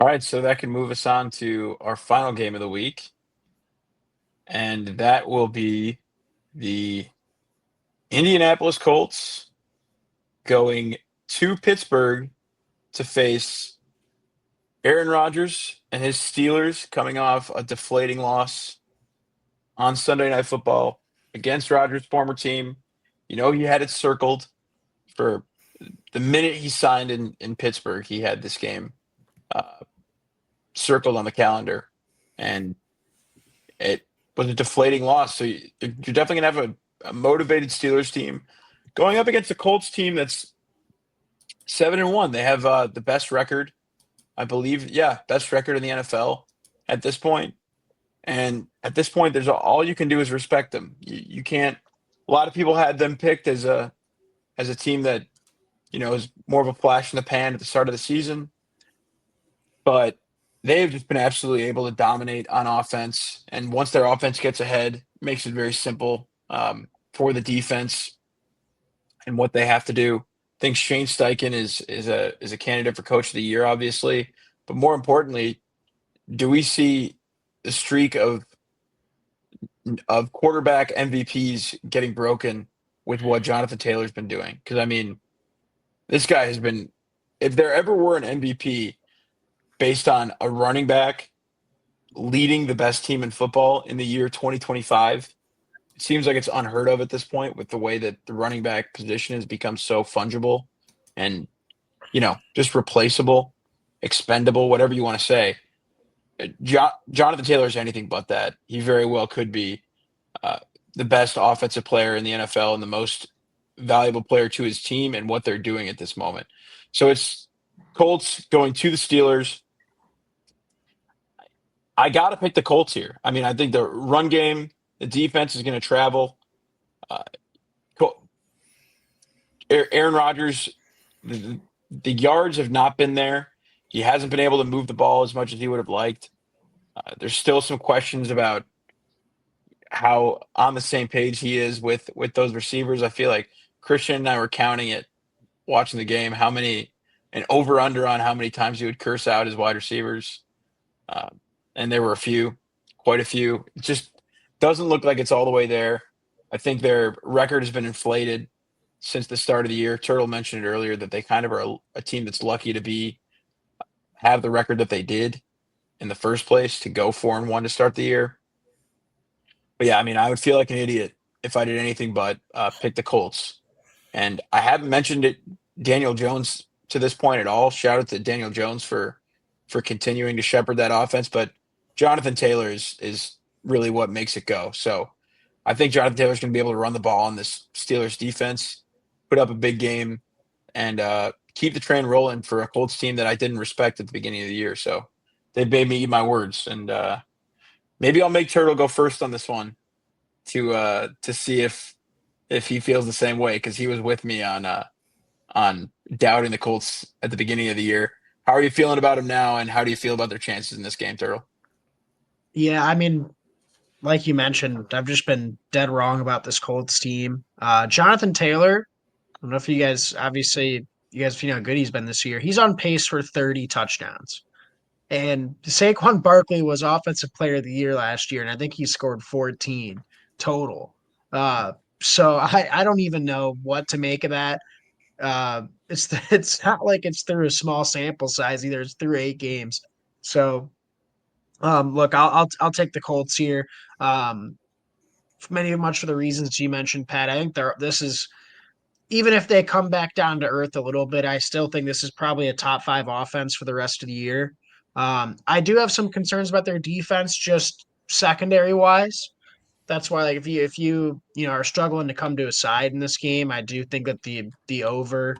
All right, so that can move us on to our final game of the week, and that will be the Indianapolis Colts going to Pittsburgh to face Aaron Rodgers and his Steelers coming off a deflating loss on Sunday Night Football against Rodgers' former team. You know, he had it circled for the minute he signed in Pittsburgh. He had this game uh, circled on the calendar, and it was a deflating loss. So you're definitely going to have a motivated Steelers team going up against a Colts team that's 7-1. They have the best record, I believe. Yeah, best record in the NFL at this point. And at this point, there's all you can do is respect them. You can't. A lot of people had them picked as a team that is more of a flash in the pan at the start of the season, but they have just been absolutely able to dominate on offense. And once their offense gets ahead, it makes it very simple for the defense and what they have to do. I think Shane Steichen is a candidate for Coach of the Year, obviously, but more importantly, do we see the streak of quarterback MVPs getting broken with what Jonathan Taylor's been doing? Because I mean, this guy has been. If there ever were an MVP based on a running back leading the best team in football in the year 2025, it seems like it's unheard of at this point with the way that the running back position has become so fungible and, just replaceable, expendable, whatever you want to say. Jonathan Taylor is anything but that. He very well could be uh, the best offensive player in the NFL and the most valuable player to his team and what they're doing at this moment. So it's Colts going to the Steelers. I got to pick the Colts here. I mean, I think the run game, the defense is going to travel. Uh, Aaron Rodgers, the yards have not been there. He hasn't been able to move the ball as much as he would have liked. There's still some questions about how on the same page he is with those receivers. I feel like Christian and I were counting it, watching the game, how many an over under on how many times he would curse out his wide receivers. Uh, and there were quite a few. It just doesn't look like it's all the way there. I think their record has been inflated since the start of the year. Turtle mentioned it earlier that they kind of are a team that's lucky to have the record that they did in the first place to go 4-1 to start the year. But yeah, I mean, I would feel like an idiot if I did anything but pick the Colts. And I haven't mentioned it, Daniel Jones, to this point at all. Shout out to Daniel Jones for continuing to shepherd that offense. But Jonathan Taylor is really what makes it go. So I think Jonathan Taylor's going to be able to run the ball on this Steelers defense, put up a big game, and keep the train rolling for a Colts team that I didn't respect at the beginning of the year. So they made me eat my words. And maybe I'll make Turtle go first on this one to see if he feels the same way, because he was with me on doubting the Colts at the beginning of the year. How are you feeling about him now, and how do you feel about their chances in this game, Turtle? Yeah, I mean, like you mentioned, I've just been dead wrong about this Colts team. Jonathan Taylor, I don't know if you guys know how good he's been this year. He's on pace for 30 touchdowns. And Saquon Barkley was Offensive Player of the Year last year, and I think he scored 14 total. Uh, so I don't even know what to make of that. It's not like it's through a small sample size either. It's through 8 games. So look, I'll take the Colts here. Um, much for the reasons you mentioned, Pat. I think this is, even if they come back down to earth a little bit, I still think this is probably a top five offense for the rest of the year. I do have some concerns about their defense, just secondary wise. That's why, like, if you are struggling to come to a side in this game, I do think that the over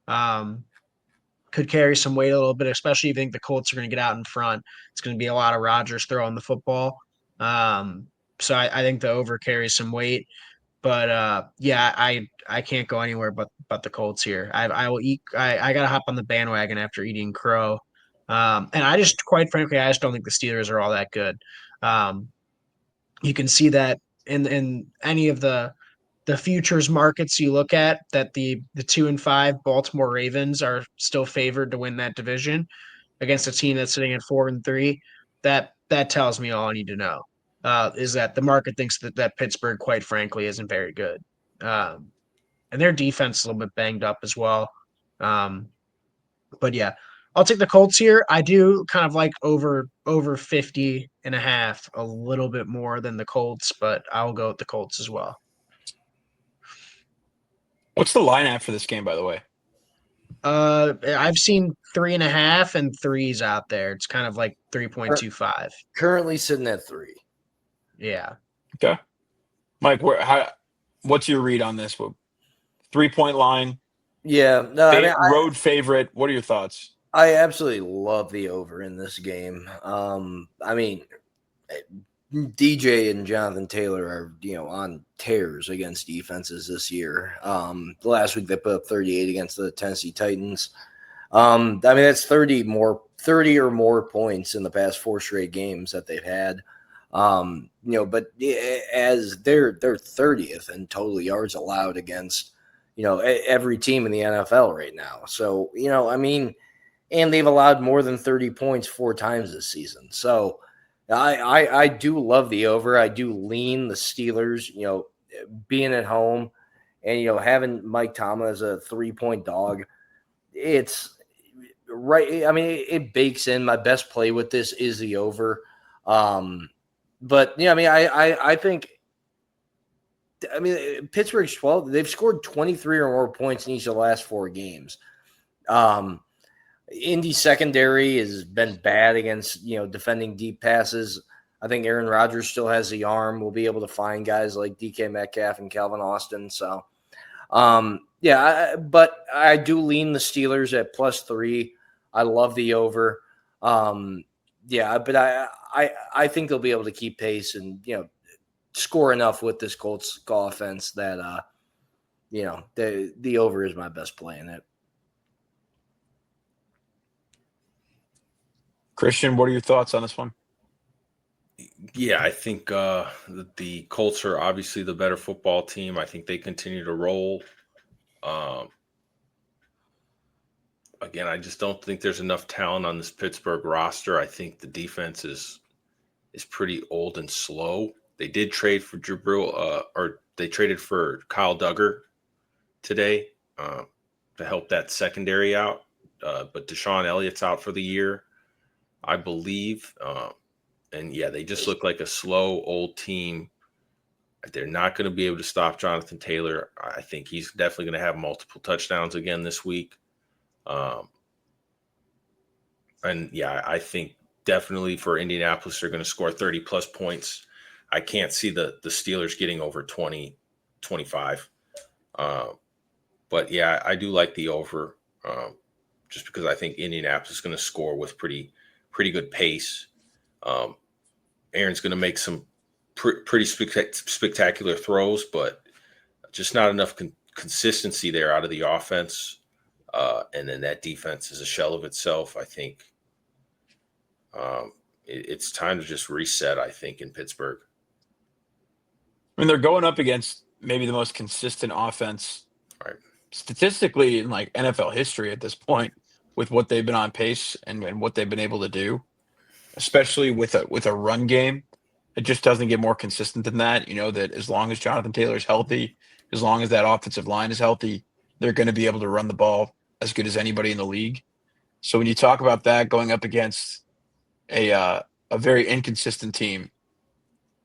um, could carry some weight a little bit, especially if you think the Colts are going to get out in front. It's going to be a lot of Rodgers throwing the football. Um, so I think the over carries some weight. But yeah, I can't go anywhere but the Colts here. I will eat. I gotta hop on the bandwagon after eating crow. And I just, quite frankly, I just don't think the Steelers are all that good. Um, you can see that in any of the futures markets you look at, that the 2-5 Baltimore Ravens are still favored to win that division. against a team that's sitting at 4-3, that tells me all I need to know. Is that the market thinks that Pittsburgh, quite frankly, isn't very good. And their defense is a little bit banged up as well. Um, but yeah, I'll take the Colts here. I do kind of like over 50.5 a little bit more than the Colts, but I'll go with the Colts as well. What's the line at for this game, by the way? I've seen 3.5 and threes out there. It's kind of like 3.25. Currently sitting at 3. Yeah. Okay, Mike, what's your read on this? 3-point line, Yeah, no, I mean, road favorite. What are your thoughts? I absolutely love the over in this game. I mean, DJ and Jonathan Taylor are on tears against defenses this year. Last week they put up 38 against the Tennessee Titans. I mean, that's 30 or more points in the past 4 straight games that they've had. But as they're 30th in total yards allowed against every team in the NFL right now. So I mean, and they've allowed more than 30 points 4 times this season. So I do love the over. I do lean the Steelers. Being at home and having Mike Tomlin as a 3-point dog. It's right. I mean, it bakes in. My best play with this is the over. But I mean, I think. I mean, Pittsburgh's 12. They've scored 23 or more points in each of the last 4 games. Indy secondary has been bad against defending deep passes. I think Aaron Rodgers still has the arm. We'll be able to find guys like DK Metcalf and Calvin Austin. So, but I do lean the Steelers at +3. I love the over. But I think they'll be able to keep pace and score enough with this Colts offense that the over is my best play in it. Christian, what are your thoughts on this one? Yeah, I think the Colts are obviously the better football team. I think they continue to roll. Again, I just don't think there's enough talent on this Pittsburgh roster. I think the defense is pretty old and slow. They did trade for they traded for Kyle Duggar today to help that secondary out. But Deshaun Elliott's out for the year, I believe. And yeah, they just look like a slow old team. They're not going to be able to stop Jonathan Taylor. I think he's definitely going to have multiple touchdowns again this week. And yeah, I think definitely for Indianapolis, they're going to score 30 plus points. I can't see the Steelers getting over 20, 25. But yeah, I do like the over just because I think Indianapolis is going to score with pretty good pace. Aaron's going to make some pretty spectacular throws, but just not enough consistency there out of the offense. And then that defense is a shell of itself. I think it's time to just reset, I think, in Pittsburgh. I mean, they're going up against maybe the most consistent offense statistically in like NFL history at this point with what they've been on pace and what they've been able to do, especially with a run game. It just doesn't get more consistent than that. That as long as Jonathan Taylor is healthy, as long as that offensive line is healthy, they're going to be able to run the ball as good as anybody in the league. So when you talk about that going up against a very inconsistent team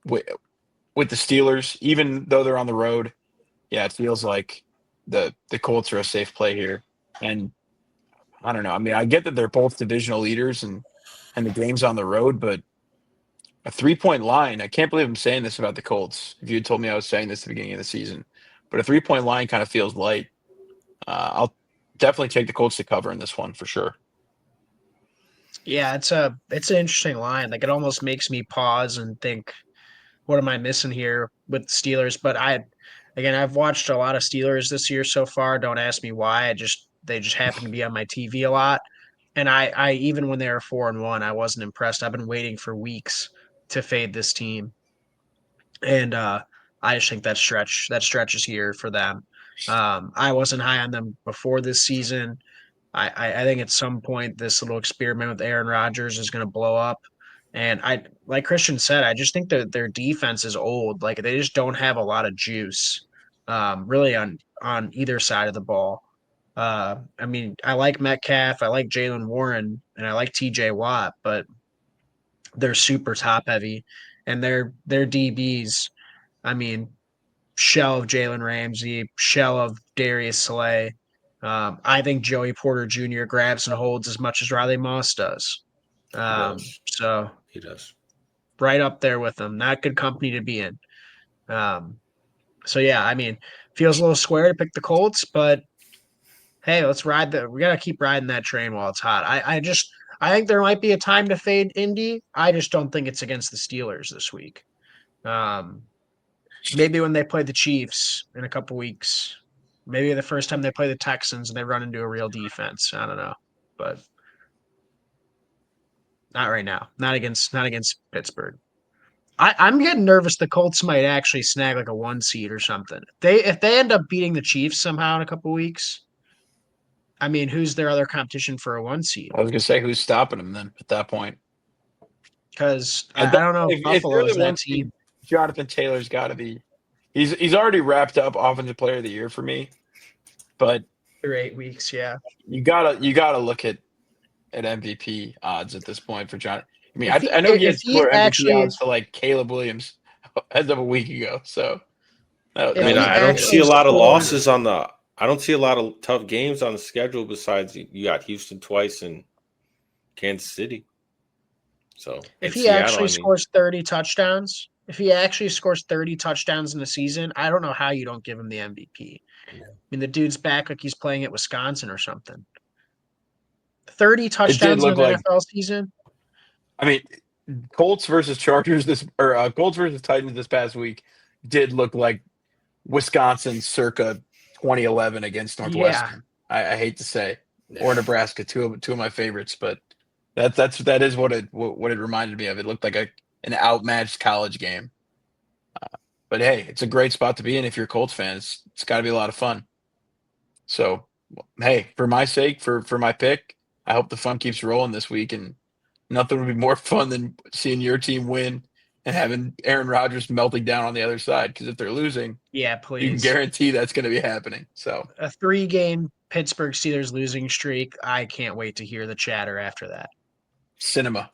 with the Steelers, even though they're on the road, yeah, it feels like the Colts are a safe play here. And I don't know. I mean, I get that they're both divisional leaders and the game's on the road, but a 3-point line, I can't believe I'm saying this about the Colts. If you had told me I was saying this at the beginning of the season, but a 3-point line kind of feels light. I'll definitely take the Colts to cover in this one for sure. Yeah, it's an interesting line. Like it almost makes me pause and think, what am I missing here with the Steelers? But I've watched a lot of Steelers this year so far. Don't ask me why. They just happen to be on my TV a lot. And I even when they were 4-1, I wasn't impressed. I've been waiting for weeks to fade this team. And I just think that stretch is here for them. I wasn't high on them before this season. I think at some point this little experiment with Aaron Rodgers is going to blow up. And like Christian said, I just think that their defense is old. Like they just don't have a lot of juice, really on either side of the ball. I mean, I like Metcalf, I like Jalen Warren, and I like T.J. Watt, but they're super top heavy, and their DBs. I mean, shell of Jalen Ramsey, shell of Darius Slay. I think Joey Porter Jr. grabs and holds as much as Riley Moss does. He does. So He does. right up there with them. Not good company to be in. So yeah, I mean, feels a little square to pick the Colts, but hey, let's ride the. We gotta keep riding that train while it's hot. I think there might be a time to fade Indy. I just don't think it's against the Steelers this week. Maybe when they play the Chiefs in a couple weeks. Maybe the first time they play the Texans and they run into a real defense. I don't know, but not right now. Not against Pittsburgh. I'm getting nervous. The Colts might actually snag like a 1 seed or something. If they end up beating the Chiefs somehow in a couple weeks. I mean, who's their other competition for a 1 seed? I was gonna say who's stopping them then at that point. Because I don't know if Buffalo is that team. Jonathan Taylor's got to be. He's already wrapped up Offensive Player of the Year for me, but Through 8 weeks, yeah. you gotta look at MVP odds at this point for John. I mean, If I know he if had similar MVP actually odds to like Caleb Williams as of a week ago. So If I mean, he I don't actually see a lot of scored- losses on the. I don't see a lot of tough games on the schedule. Besides, you got Houston twice and Kansas City. So if and he actually Seattle, I mean, scores 30 touchdowns, if he actually scores 30 touchdowns in a season, I don't know how you don't give him the MVP. Yeah. I mean, the dude's back like he's playing at Wisconsin or something. 30 it did touchdowns in look an like. NFL season. I mean, Colts versus Chargers Colts versus Titans this past week did look like Wisconsin circa 2011 against Northwestern. I hate to say, or Nebraska, two of my favorites, but that is what it reminded me of. It looked like an outmatched college game. But hey, it's a great spot to be in if you're a Colts fan. It's got to be a lot of fun. So hey, for my sake, for my pick, I hope the fun keeps rolling this week, and nothing would be more fun than seeing your team win and having Aaron Rodgers melting down on the other side. Because if they're losing, Yeah, you can please. guarantee that's going to be happening. So A 3-game Pittsburgh Steelers losing streak. I can't wait to hear the chatter after that. cinema.